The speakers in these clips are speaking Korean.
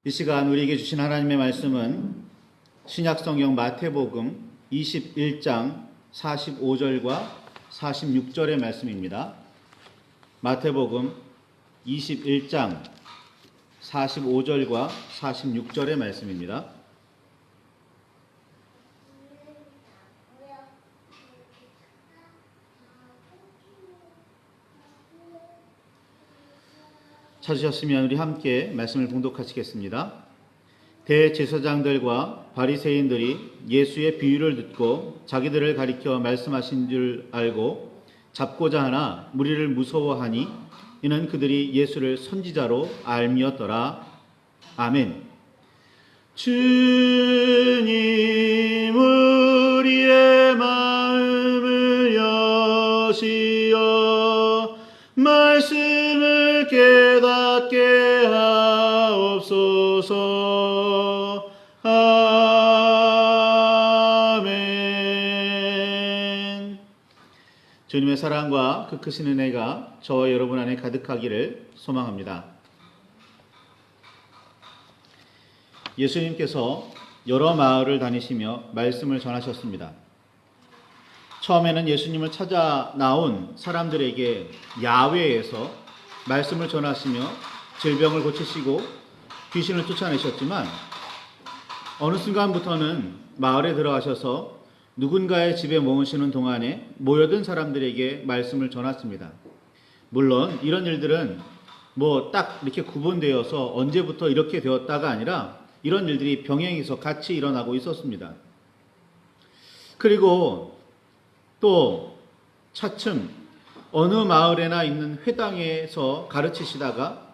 이 시간 우리에게 주신 하나님의 말씀은 신약성경 마태복음 21장 45절과 46절의 말씀입니다. 마태복음 21장 45절과 46절의 말씀입니다. 찾으셨으면 우리 함께 말씀을 봉독하시겠습니다. 대제사장들과 바리새인들이 예수의 비유를 듣고 자기들을 가리켜 말씀하신 줄 알고 잡고자 하나 무리를 무서워하니 이는 그들이 예수를 선지자로 알미었더라. 아멘. 주님 우리의 마음을 여시어 말씀을 깨닫게 하옵소서. 아멘. 주님의 사랑과 그 크신 은혜가 저와 여러분 안에 가득하기를 소망합니다. 예수님께서 여러 마을을 다니시며 말씀을 전하셨습니다. 처음에는 예수님을 찾아 나온 사람들에게 야외에서 말씀을 전하시며 질병을 고치시고 귀신을 쫓아내셨지만 어느 순간부터는 마을에 들어가셔서 누군가의 집에 머무시는 동안에 모여든 사람들에게 말씀을 전하십니다. 물론 이런 일들은 딱 이렇게 구분되어서 언제부터 이렇게 되었다가 아니라 이런 일들이 병행해서 같이 일어나고 있었습니다. 그리고 또 차츰 어느 마을에나 있는 회당에서 가르치시다가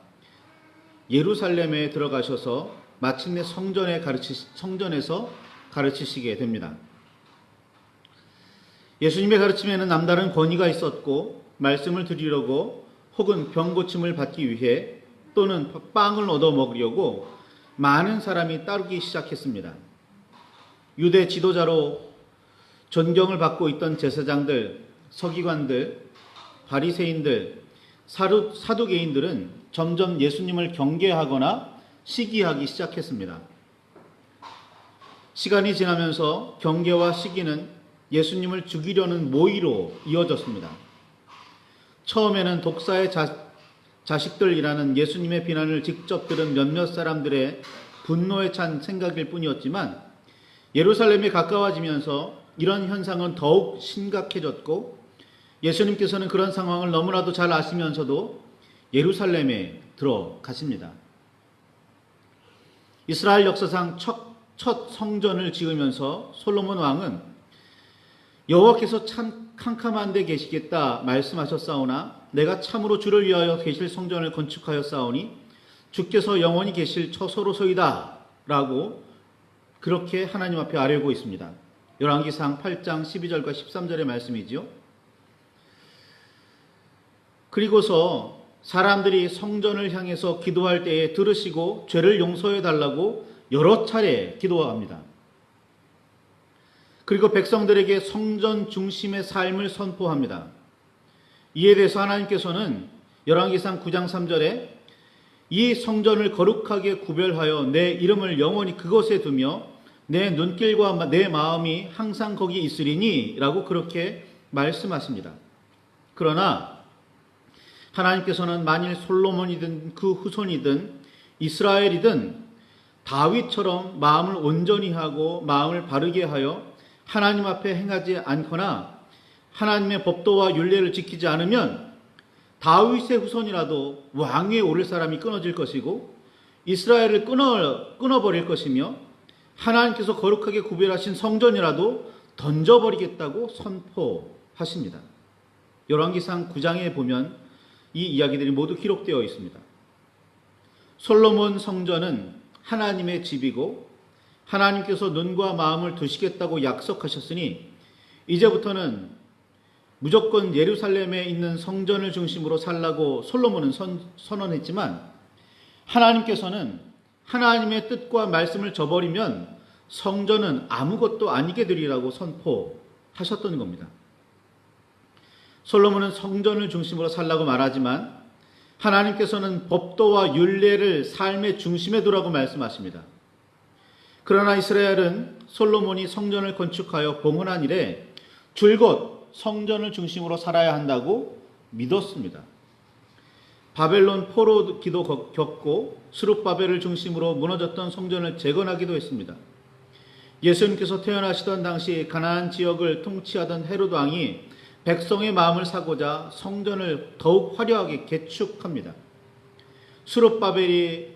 예루살렘에 들어가셔서 마침내 성전에서 가르치시게 됩니다. 예수님의 가르침에는 남다른 권위가 있었고 말씀을 드리려고 혹은 병 고침을 받기 위해 또는 빵을 얻어 먹으려고 많은 사람이 따르기 시작했습니다. 유대 지도자로 존경을 받고 있던 제사장들, 서기관들, 바리새인들, 사두개인들은 점점 예수님을 경계하거나 시기하기 시작했습니다. 시간이 지나면서 경계와 시기는 예수님을 죽이려는 모의로 이어졌습니다. 처음에는 독사의 자식들이라는 예수님의 비난을 직접 들은 몇몇 사람들의 분노에 찬 생각일 뿐이었지만 예루살렘에 가까워지면서 이런 현상은 더욱 심각해졌고 예수님께서는 그런 상황을 너무나도 잘 아시면서도 예루살렘에 들어가십니다. 이스라엘 역사상 첫 성전을 지으면서 솔로몬 왕은 여호와께서 참 캄캄한 데 계시겠다 말씀하셨사오나 내가 참으로 주를 위하여 계실 성전을 건축하였사오니 주께서 영원히 계실 처소로소이다 라고 그렇게 하나님 앞에 아뢰고 있습니다. 열왕기상 8장 12절과 13절의 말씀이지요. 그리고서 사람들이 성전을 향해서 기도할 때에 들으시고 죄를 용서해 달라고 여러 차례 기도합니다. 그리고 백성들에게 성전 중심의 삶을 선포합니다. 이에 대해서 하나님께서는 열왕기상 9장 3절에 이 성전을 거룩하게 구별하여 내 이름을 영원히 그곳에 두며 내 눈길과 내 마음이 항상 거기 있으리니 라고 그렇게 말씀하십니다. 그러나 하나님께서는 만일 솔로몬이든 그 후손이든 이스라엘이든 다윗처럼 마음을 온전히 하고 마음을 바르게 하여 하나님 앞에 행하지 않거나 하나님의 법도와 율례를 지키지 않으면 다윗의 후손이라도 왕위에 오를 사람이 끊어질 것이고 이스라엘을 끊어버릴 것이며 하나님께서 거룩하게 구별하신 성전이라도 던져버리겠다고 선포하십니다. 열왕기상 9장에 보면 이 이야기들이 모두 기록되어 있습니다. 솔로몬 성전은 하나님의 집이고 하나님께서 눈과 마음을 두시겠다고 약속하셨으니 이제부터는 무조건 예루살렘에 있는 성전을 중심으로 살라고 솔로몬은 선언했지만 하나님께서는 하나님의 뜻과 말씀을 저버리면 성전은 아무것도 아니게 되리라고 선포하셨던 겁니다. 솔로몬은 성전을 중심으로 살라고 말하지만 하나님께서는 법도와 율례를 삶의 중심에 두라고 말씀하십니다. 그러나 이스라엘은 솔로몬이 성전을 건축하여 봉헌한 이래 줄곧 성전을 중심으로 살아야 한다고 믿었습니다. 바벨론 포로기도 겪고 스룹바벨을 중심으로 무너졌던 성전을 재건하기도 했습니다. 예수님께서 태어나시던 당시 가나안 지역을 통치하던 헤롯 왕이 백성의 마음을 사고자 성전을 더욱 화려하게 개축합니다. 스룹바벨이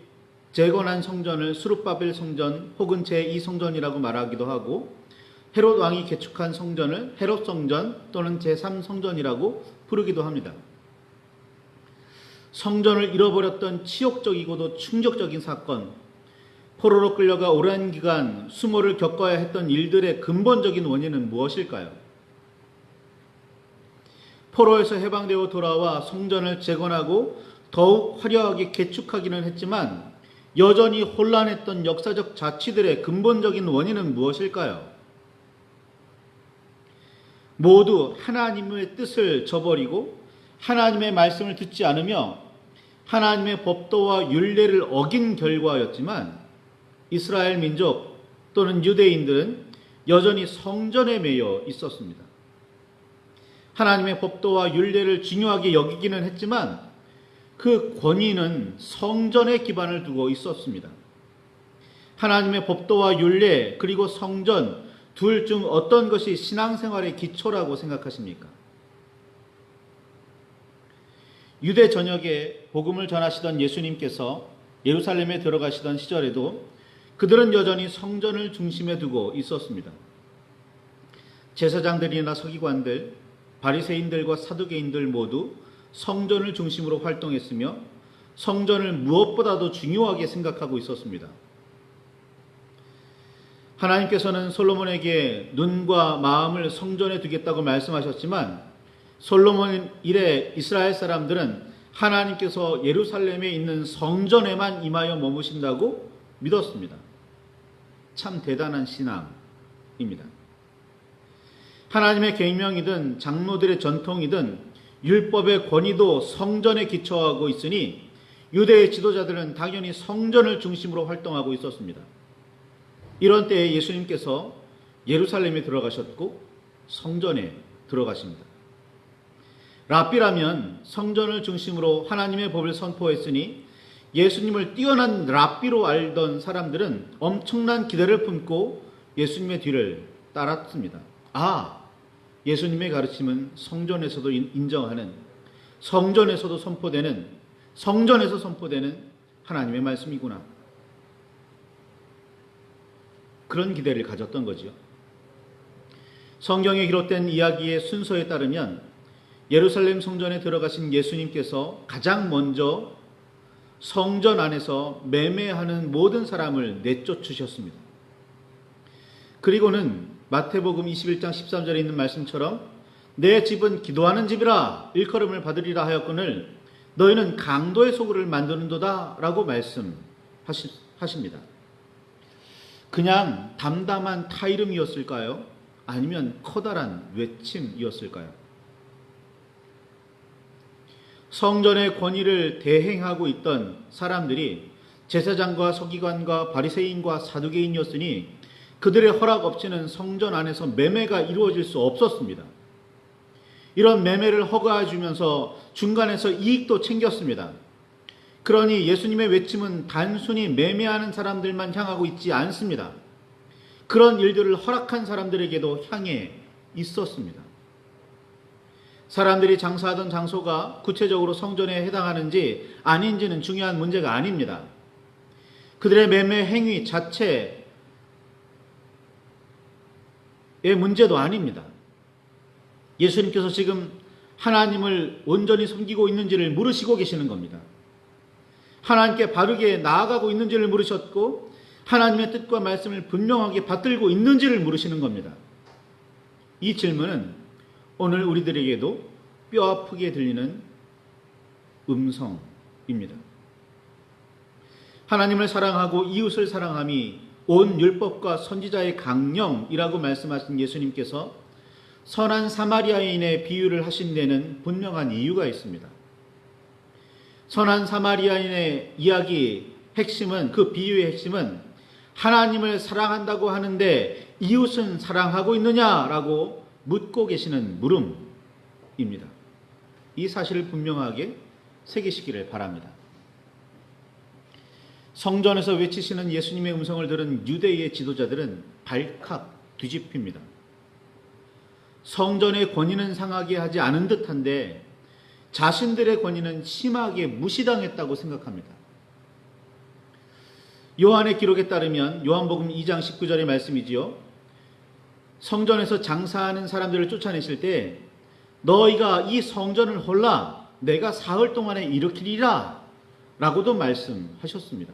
재건한 성전을 스룹바벨 성전 혹은 제2성전이라고 말하기도 하고, 헤롯 왕이 개축한 성전을 헤롯 성전 또는 제3성전이라고 부르기도 합니다. 성전을 잃어버렸던 치욕적이고도 충격적인 사건, 포로로 끌려가 오랜 기간 수모를 겪어야 했던 일들의 근본적인 원인은 무엇일까요? 포로에서 해방되어 돌아와 성전을 재건하고 더욱 화려하게 개축하기는 했지만 여전히 혼란했던 역사적 자취들의 근본적인 원인은 무엇일까요? 모두 하나님의 뜻을 저버리고 하나님의 말씀을 듣지 않으며 하나님의 법도와 율례를 어긴 결과였지만, 이스라엘 민족 또는 유대인들은 여전히 성전에 매여 있었습니다. 하나님의 법도와 율례를 중요하게 여기기는 했지만 그 권위는 성전에 기반을 두고 있었습니다. 하나님의 법도와 율례 그리고 성전 둘 중 어떤 것이 신앙생활의 기초라고 생각하십니까? 유대 전역에 복음을 전하시던 예수님께서 예루살렘에 들어가시던 시절에도 그들은 여전히 성전을 중심에 두고 있었습니다. 제사장들이나 서기관들, 바리새인들과 사두개인들 모두 성전을 중심으로 활동했으며 성전을 무엇보다도 중요하게 생각하고 있었습니다. 하나님께서는 솔로몬에게 눈과 마음을 성전에 두겠다고 말씀하셨지만 솔로몬 이래 이스라엘 사람들은 하나님께서 예루살렘에 있는 성전에만 임하여 머무신다고 믿었습니다. 참 대단한 신앙입니다. 하나님의 계명이든 장로들의 전통이든 율법의 권위도 성전에 기초하고 있으니 유대의 지도자들은 당연히 성전을 중심으로 활동하고 있었습니다. 이런 때에 예수님께서 예루살렘에 들어가셨고 성전에 들어가십니다. 랍비라면 성전을 중심으로 하나님의 법을 선포했으니 예수님을 뛰어난 랍비로 알던 사람들은 엄청난 기대를 품고 예수님의 뒤를 따랐습니다. 예수님의 가르침은 성전에서도 인정하는, 성전에서 선포되는 하나님의 말씀이구나. 그런 기대를 가졌던 거죠. 성경에 기록된 이야기의 순서에 따르면 예루살렘 성전에 들어가신 예수님께서 가장 먼저 성전 안에서 매매하는 모든 사람을 내쫓으셨습니다. 그리고는 마태복음 21장 13절에 있는 말씀처럼 내 집은 기도하는 집이라 일컬음을 받으리라 하였거늘 너희는 강도의 소굴을 만드는도다 라고 말씀하십니다. 그냥 담담한 타이름이었을까요? 아니면 커다란 외침이었을까요? 성전의 권위를 대행하고 있던 사람들이 제사장과 서기관과 바리새인과 사두개인이었으니 그들의 허락 없이는 성전 안에서 매매가 이루어질 수 없었습니다. 이런 매매를 허가해 주면서 중간에서 이익도 챙겼습니다. 그러니 예수님의 외침은 단순히 매매하는 사람들만 향하고 있지 않습니다. 그런 일들을 허락한 사람들에게도 향해 있었습니다. 사람들이 장사하던 장소가 구체적으로 성전에 해당하는지 아닌지는 중요한 문제가 아닙니다. 그들의 매매 행위 자체의 문제도 아닙니다. 예수님께서 지금 하나님을 온전히 섬기고 있는지를 물으시고 계시는 겁니다. 하나님께 바르게 나아가고 있는지를 물으셨고 하나님의 뜻과 말씀을 분명하게 받들고 있는지를 물으시는 겁니다. 이 질문은 오늘 우리들에게도 뼈 아프게 들리는 음성입니다. 하나님을 사랑하고 이웃을 사랑함이 온 율법과 선지자의 강령이라고 말씀하신 예수님께서 선한 사마리아인의 비유를 하신 데는 분명한 이유가 있습니다. 선한 사마리아인의 이야기 핵심은, 그 비유의 핵심은 하나님을 사랑한다고 하는데 이웃은 사랑하고 있느냐라고 묻고 계시는 물음입니다. 이 사실을 분명하게 새기시기를 바랍니다. 성전에서 외치시는 예수님의 음성을 들은 유대의 지도자들은 발칵 뒤집힙니다. 성전의 권위는 상하게 하지 않은 듯한데 자신들의 권위는 심하게 무시당했다고 생각합니다. 요한의 기록에 따르면 요한복음 2장 19절의 말씀이지요. 성전에서 장사하는 사람들을 쫓아내실 때 너희가 이 성전을 홀라 내가 사흘 동안에 일으키리라 라고도 말씀하셨습니다.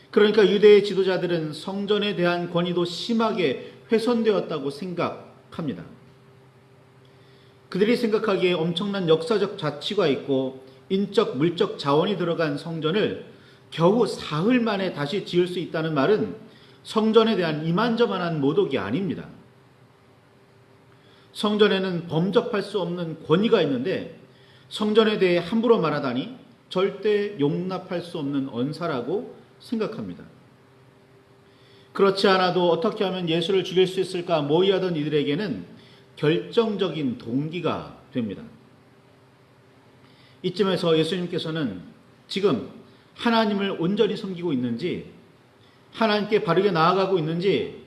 그러니까 유대의 지도자들은 성전에 대한 권위도 심하게 훼손되었다고 생각합니다. 그들이 생각하기에 엄청난 역사적 자치가 있고 인적 물적 자원이 들어간 성전을 겨우 사흘 만에 다시 지을 수 있다는 말은 성전에 대한 이만저만한 모독이 아닙니다. 성전에는 범접할 수 없는 권위가 있는데 성전에 대해 함부로 말하다니 절대 용납할 수 없는 언사라고 생각합니다. 그렇지 않아도 어떻게 하면 예수를 죽일 수 있을까 모의하던 이들에게는 결정적인 동기가 됩니다. 이쯤에서 예수님께서는 지금 하나님을 온전히 섬기고 있는지, 하나님께 바르게 나아가고 있는지,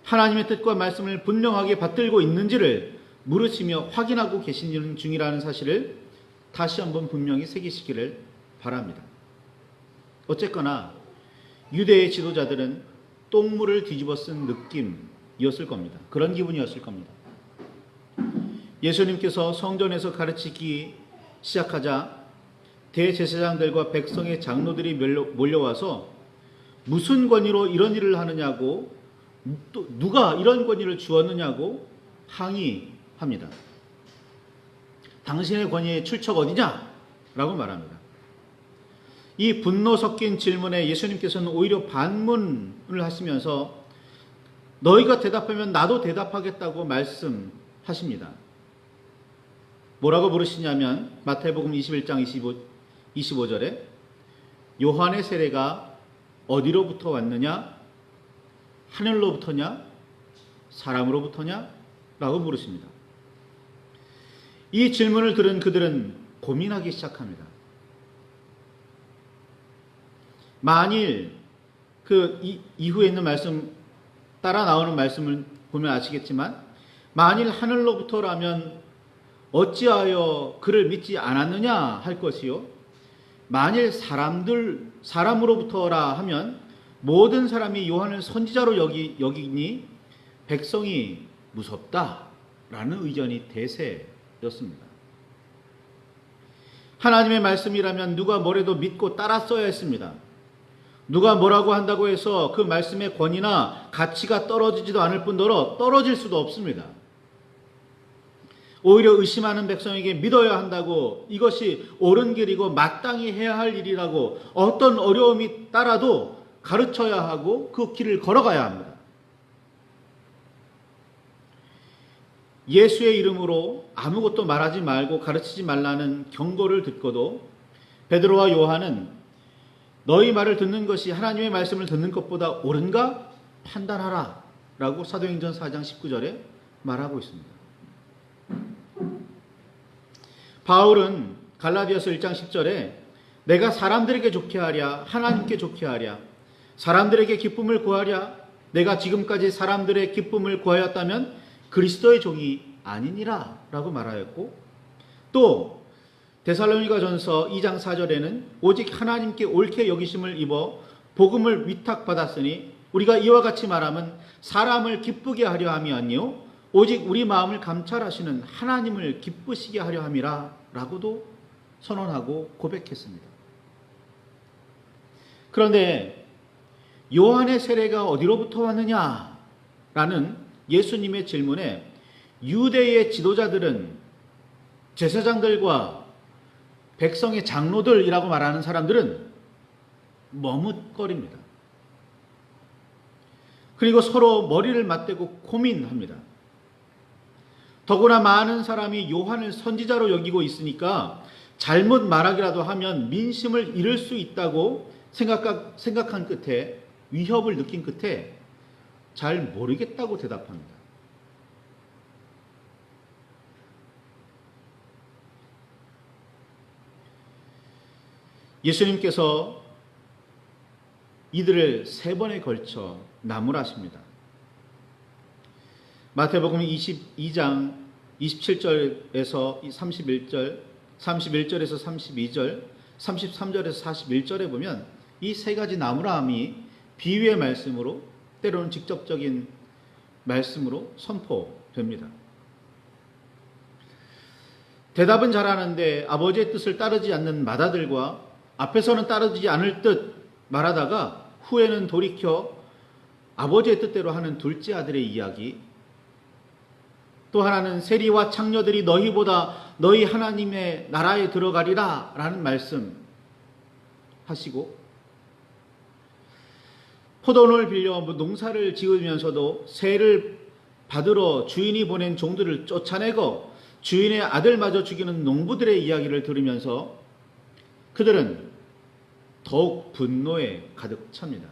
하나님의 뜻과 말씀을 분명하게 받들고 있는지를 물으시며 확인하고 계시는 중이라는 사실을 다시 한번 분명히 새기시기를 바랍니다. 어쨌거나 유대의 지도자들은 똥물을 뒤집어 쓴 느낌이었을 겁니다. 그런 기분이었을 겁니다. 예수님께서 성전에서 가르치기 시작하자 대제사장들과 백성의 장로들이 몰려와서 무슨 권위로 이런 일을 하느냐고, 또 누가 이런 권위를 주었느냐고 항의합니다. 당신의 권위의 출처가 어디냐? 라고 말합니다. 이 분노 섞인 질문에 예수님께서는 오히려 반문을 하시면서 너희가 대답하면 나도 대답하겠다고 말씀하십니다. 뭐라고 부르시냐면 마태복음 21장 25절에 요한의 세례가 어디로부터 왔느냐? 하늘로부터냐? 사람으로부터냐? 라고 물으십니다. 이 질문을 들은 그들은 고민하기 시작합니다. 만일 이후에 있는 말씀, 따라 나오는 말씀을 보면 아시겠지만 만일 하늘로부터라면 어찌하여 그를 믿지 않았느냐 할 것이요, 만일 사람으로부터라 하면 모든 사람이 요한을 선지자로 여기니 백성이 무섭다라는 의견이 대세였습니다. 하나님의 말씀이라면 누가 뭐래도 믿고 따랐어야 했습니다. 누가 뭐라고 한다고 해서 그 말씀의 권위나 가치가 떨어지지도 않을 뿐더러 떨어질 수도 없습니다. 오히려 의심하는 백성에게 믿어야 한다고, 이것이 옳은 길이고 마땅히 해야 할 일이라고 어떤 어려움이 따라도 가르쳐야 하고 그 길을 걸어가야 합니다. 예수의 이름으로 아무것도 말하지 말고 가르치지 말라는 경고를 듣고도 베드로와 요한은 너희 말을 듣는 것이 하나님의 말씀을 듣는 것보다 옳은가 판단하라 라고 사도행전 4장 19절에 말하고 있습니다. 바울은 갈라디아서 1장 10절에 내가 사람들에게 좋게 하랴 하나님께 좋게 하랴 사람들에게 기쁨을 구하랴 내가 지금까지 사람들의 기쁨을 구하였다면 그리스도의 종이 아니니라 라고 말하였고, 또 데살로니가전서 2장 4절에는 오직 하나님께 옳게 여기심을 입어 복음을 위탁받았으니 우리가 이와 같이 말하면 사람을 기쁘게 하려 함이 아니요 오직 우리 마음을 감찰하시는 하나님을 기쁘시게 하려 함이라 라고도 선언하고 고백했습니다. 그런데 요한의 세례가 어디로부터 왔느냐 라는 예수님의 질문에 유대의 지도자들은, 제사장들과 백성의 장로들이라고 말하는 사람들은 머뭇거립니다. 그리고 서로 머리를 맞대고 고민합니다. 더구나 많은 사람이 요한을 선지자로 여기고 있으니까 잘못 말하기라도 하면 민심을 잃을 수 있다고 생각한 끝에, 위협을 느낀 끝에 잘 모르겠다고 대답합니다. 예수님께서 이들을 3번에 걸쳐 나무라십니다. 마태복음 22장 27절에서 31절, 31절에서 32절, 33절에서 41절에 보면 이 3가지 나무라함이 비유의 말씀으로, 때로는 직접적인 말씀으로 선포됩니다. 대답은 잘하는데 아버지의 뜻을 따르지 않는 맏아들과 앞에서는 따르지 않을 듯 말하다가 후에는 돌이켜 아버지의 뜻대로 하는 둘째 아들의 이야기, 또 하나는 세리와 창녀들이 너희보다 너희 하나님의 나라에 들어가리라 라는 말씀 하시고, 포도원을 빌려 농사를 지으면서도 세를 받으러 주인이 보낸 종들을 쫓아내고 주인의 아들마저 죽이는 농부들의 이야기를 들으면서 그들은 더욱 분노에 가득 찹니다.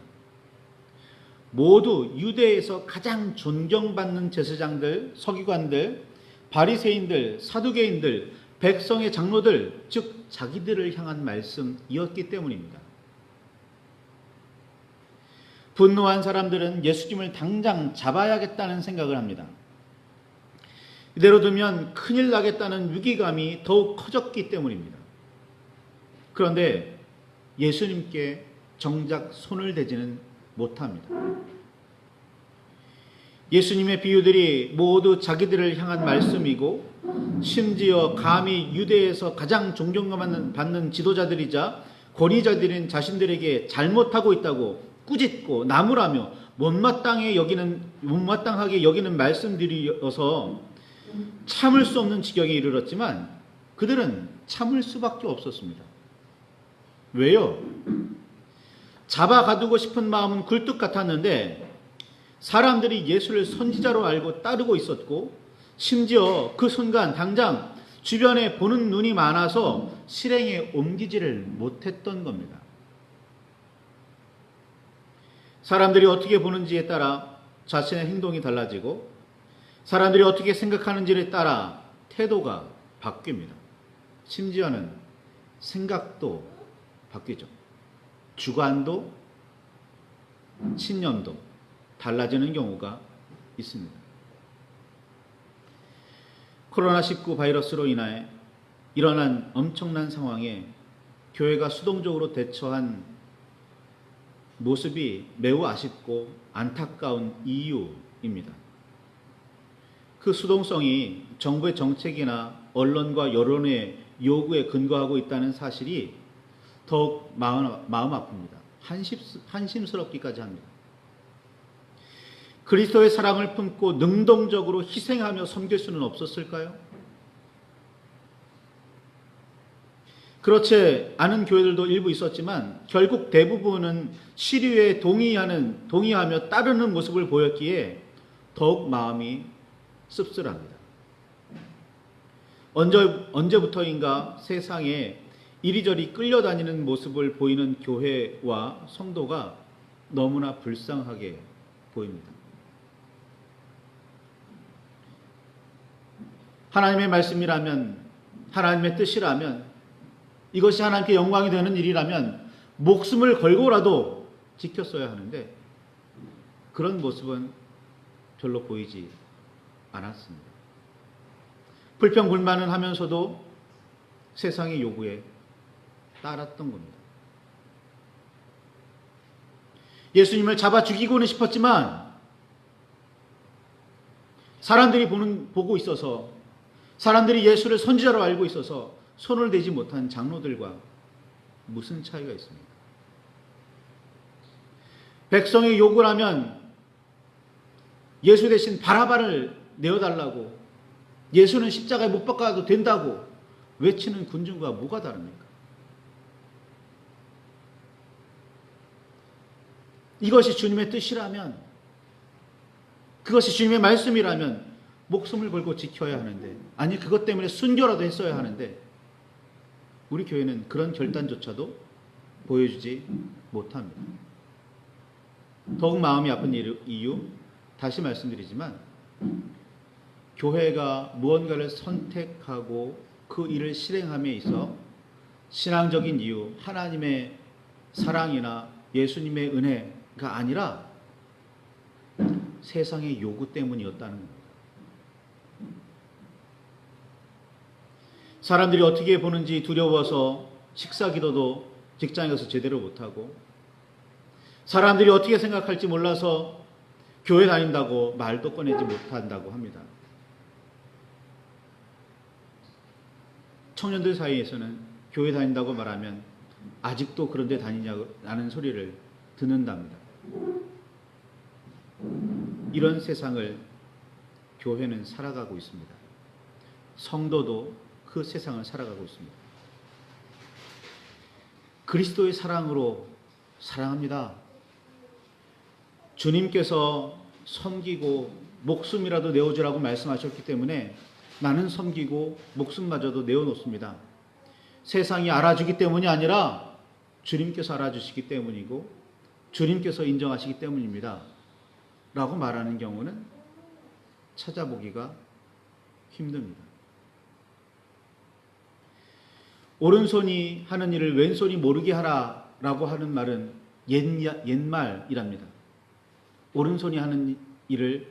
모두 유대에서 가장 존경받는 제사장들, 서기관들, 바리새인들, 사두개인들, 백성의 장로들, 즉 자기들을 향한 말씀이었기 때문입니다. 분노한 사람들은 예수님을 당장 잡아야겠다는 생각을 합니다. 이대로 두면 큰일 나겠다는 위기감이 더욱 커졌기 때문입니다. 그런데 예수님께 정작 손을 대지는 못합니다. 예수님의 비유들이 모두 자기들을 향한 말씀이고, 심지어 감히 유대에서 가장 존경받는 지도자들이자 권위자들인 자신들에게 잘못하고 있다고 꾸짖고 나무라며 못마땅하게 여기는 말씀들이어서 참을 수 없는 지경에 이르렀지만 그들은 참을 수밖에 없었습니다. 왜요? 잡아가두고 싶은 마음은 굴뚝 같았는데 사람들이 예수를 선지자로 알고 따르고 있었고, 심지어 그 순간 당장 주변에 보는 눈이 많아서 실행에 옮기지를 못했던 겁니다. 사람들이 어떻게 보는지에 따라 자신의 행동이 달라지고, 사람들이 어떻게 생각하는지에 따라 태도가 바뀝니다. 심지어는 생각도 바뀌죠. 주관도 신념도 달라지는 경우가 있습니다. 코로나19 바이러스로 인해 일어난 엄청난 상황에 교회가 수동적으로 대처한 모습이 매우 아쉽고 안타까운 이유입니다. 그 수동성이 정부의 정책이나 언론과 여론의 요구에 근거하고 있다는 사실이 더욱 마음 아픕니다. 한심스럽기까지 합니다. 그리스도의 사랑을 품고 능동적으로 희생하며 섬길 수는 없었을까요? 그렇지 않은 교회들도 일부 있었지만 결국 대부분은 시류에 동의하며 따르는 모습을 보였기에 더욱 마음이 씁쓸합니다. 언제부터인가 세상에 이리저리 끌려다니는 모습을 보이는 교회와 성도가 너무나 불쌍하게 보입니다. 하나님의 말씀이라면, 하나님의 뜻이라면, 이것이 하나님께 영광이 되는 일이라면 목숨을 걸고라도 지켰어야 하는데 그런 모습은 별로 보이지 않았습니다. 불평불만은 하면서도 세상의 요구에 따랐던 겁니다. 예수님을 잡아 죽이고는 싶었지만 사람들이 보고 있어서, 사람들이 예수를 선지자로 알고 있어서 손을 대지 못한 장로들과 무슨 차이가 있습니까? 백성의 요구를 하면 예수 대신 바라바를 내어달라고, 예수는 십자가에 못 박아도 된다고 외치는 군중과 뭐가 다릅니까? 이것이 주님의 뜻이라면, 그것이 주님의 말씀이라면 목숨을 걸고 지켜야 하는데, 아니 그것 때문에 순교라도 했어야 하는데 우리 교회는 그런 결단조차도 보여주지 못합니다. 더욱 마음이 아픈 이유, 다시 말씀드리지만 교회가 무언가를 선택하고 그 일을 실행함에 있어 신앙적인 이유, 하나님의 사랑이나 예수님의 은혜가 아니라 세상의 요구 때문이었다는 겁니다. 사람들이 어떻게 보는지 두려워서 식사기도도 직장에 가서 제대로 못하고, 사람들이 어떻게 생각할지 몰라서 교회 다닌다고 말도 꺼내지 못한다고 합니다. 청년들 사이에서는 교회 다닌다고 말하면 아직도 그런 데 다니냐는 소리를 듣는답니다. 이런 세상을 교회는 살아가고 있습니다. 성도도 그 세상을 살아가고 있습니다. 그리스도의 사랑으로 사랑합니다. 주님께서 섬기고 목숨이라도 내어주라고 말씀하셨기 때문에 나는 섬기고 목숨마저도 내어놓습니다. 세상이 알아주기 때문이 아니라 주님께서 알아주시기 때문이고 주님께서 인정하시기 때문입니다. 라고 말하는 경우는 찾아보기가 힘듭니다. 오른손이 하는 일을 왼손이 모르게 하라라고 하는 말은 옛말이랍니다. 오른손이 하는 일을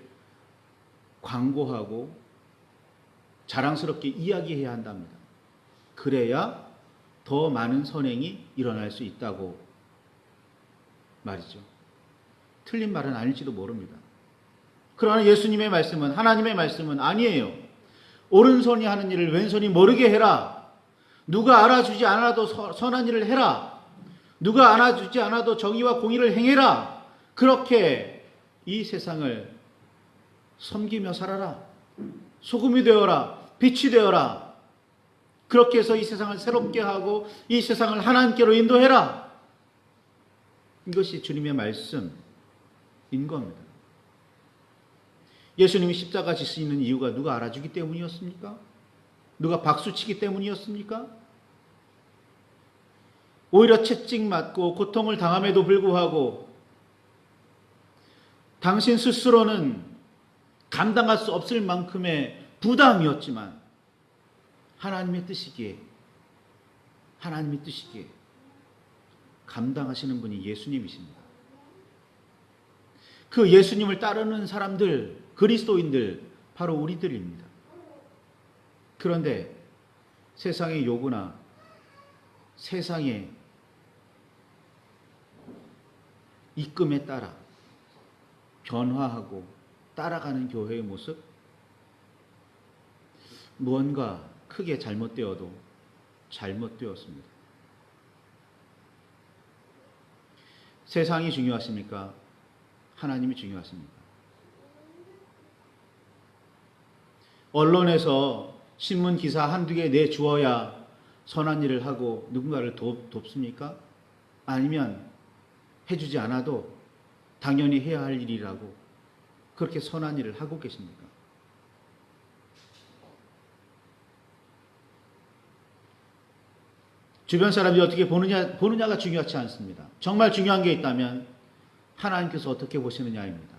광고하고 자랑스럽게 이야기해야 한답니다. 그래야 더 많은 선행이 일어날 수 있다고 말이죠. 틀린 말은 아닐지도 모릅니다. 그러나 예수님의 말씀은, 하나님의 말씀은 아니에요. 오른손이 하는 일을 왼손이 모르게 해라. 누가 알아주지 않아도 선한 일을 해라. 누가 알아주지 않아도 정의와 공의를 행해라. 그렇게 이 세상을 섬기며 살아라. 소금이 되어라. 빛이 되어라. 그렇게 해서 이 세상을 새롭게 하고 이 세상을 하나님께로 인도해라. 이것이 주님의 말씀인 겁니다. 예수님이 십자가 지시는 이유가 누가 알아주기 때문이었습니까? 누가 박수치기 때문이었습니까? 오히려 채찍맞고 고통을 당함에도 불구하고 당신 스스로는 감당할 수 없을 만큼의 부담이었지만 하나님의 뜻이기에 감당하시는 분이 예수님이십니다. 그 예수님을 따르는 사람들, 그리스도인들, 바로 우리들입니다. 그런데 세상의 요구나 세상의 입금에 따라 변화하고 따라가는 교회의 모습, 무언가 크게 잘못되어도 잘못되었습니다. 세상이 중요하십니까? 하나님이 중요하십니까? 언론에서 신문 기사 한두 개 내주어야 선한 일을 하고 누군가를 돕습니까? 아니면 해주지 않아도 당연히 해야 할 일이라고 그렇게 선한 일을 하고 계십니까? 주변 사람이 어떻게 보느냐가 중요하지 않습니다. 정말 중요한 게 있다면 하나님께서 어떻게 보시느냐입니다.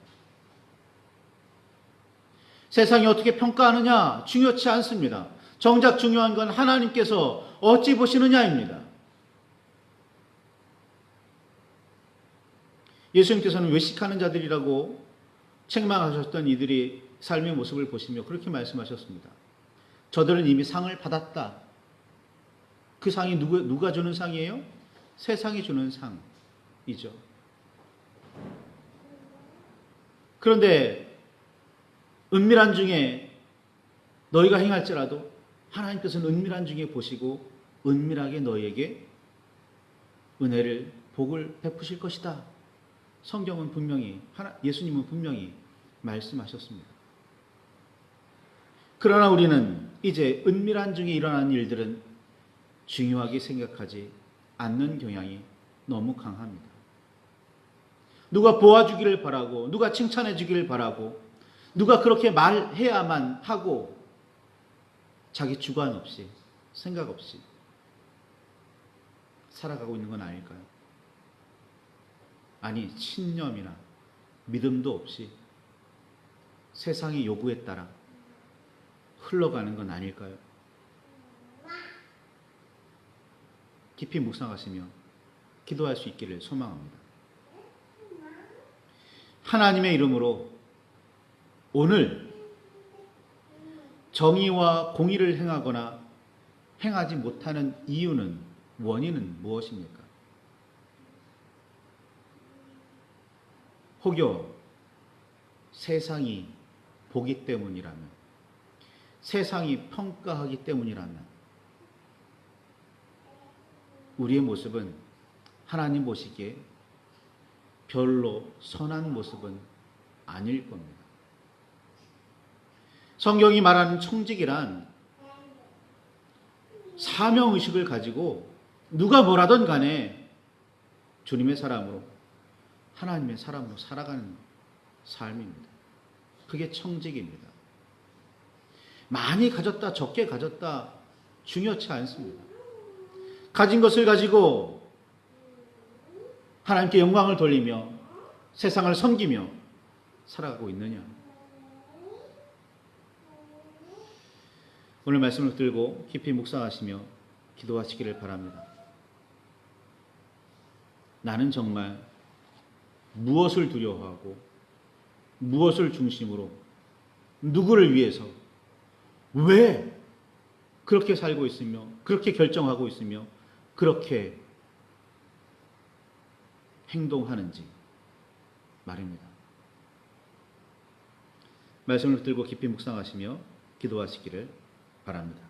세상이 어떻게 평가하느냐 중요치 않습니다. 정작 중요한 건 하나님께서 어찌 보시느냐입니다. 예수님께서는 외식하는 자들이라고 책망하셨던 이들이 삶의 모습을 보시며 그렇게 말씀하셨습니다. 저들은 이미 상을 받았다. 그 상이 누가 주는 상이에요? 세상이 주는 상이죠. 그런데 은밀한 중에 너희가 행할지라도 하나님께서는 은밀한 중에 보시고 은밀하게 너희에게 은혜를, 복을 베푸실 것이다. 성경은 분명히, 예수님은 분명히 말씀하셨습니다. 그러나 우리는 이제 은밀한 중에 일어나는 일들은 중요하게 생각하지 않는 경향이 너무 강합니다. 누가 보아주기를 바라고, 누가 칭찬해 주기를 바라고, 누가 그렇게 말해야만 하고 자기 주관 없이, 생각 없이 살아가고 있는 건 아닐까요? 아니, 신념이나 믿음도 없이 세상의 요구에 따라 흘러가는 건 아닐까요? 깊이 묵상하시며 기도할 수 있기를 소망합니다. 하나님의 이름으로 오늘 정의와 공의를 행하거나 행하지 못하는 이유는, 원인은 무엇입니까? 혹여 세상이 보기 때문이라면, 세상이 평가하기 때문이라면 우리의 모습은 하나님 보시기에 별로 선한 모습은 아닐 겁니다. 성경이 말하는 청직이란 사명의식을 가지고 누가 뭐라든 간에 주님의 사람으로, 하나님의 사람으로 살아가는 삶입니다. 그게 청직입니다. 많이 가졌다, 적게 가졌다 중요치 않습니다. 가진 것을 가지고 하나님께 영광을 돌리며 세상을 섬기며 살아가고 있느냐. 오늘 말씀을 들고 깊이 묵상하시며 기도하시기를 바랍니다. 나는 정말 무엇을 두려워하고 무엇을 중심으로 누구를 위해서 왜 그렇게 살고 있으며 그렇게 결정하고 있으며 그렇게 행동하는지 말입니다. 말씀을 들고 깊이 묵상하시며 기도하시기를 바랍니다.